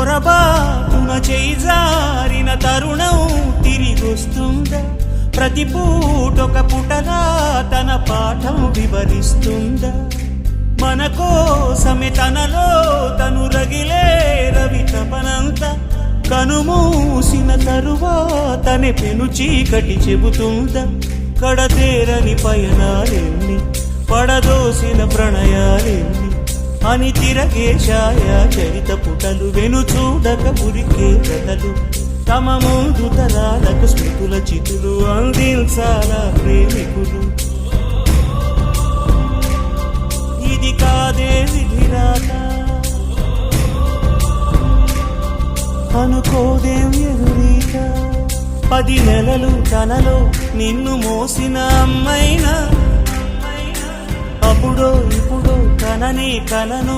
పొరబాటున చేజారిన తరుణం తిరిగొస్తుందా? ప్రతి పూటొక పుటలా తన పాఠం వివరిస్తుందా? మన కోసమే తనలో తను రగిలే రవి తపనంతా కనుమూసిన తరువాతనే పెను చీకటి చెబుతుందా? కడతేరని పయనాలెన్ని, పడదోసిన ప్రణయాలెన్ని అని తిరగే ఛాయా చరిత పుటలు, వెను చూడక ఉరికే కథలు, తమ ముందు తరాలకు స్మృతుల చితులు అందించాలా ప్రేమికులు. ఇది కాదే విధిరాత, అనుకోదేం ఎదురీత. 10 నెలలు తనలో నిన్ను మోసిన అమ్మైనా, అప్పుడో ఇప్పుడో తనని కలను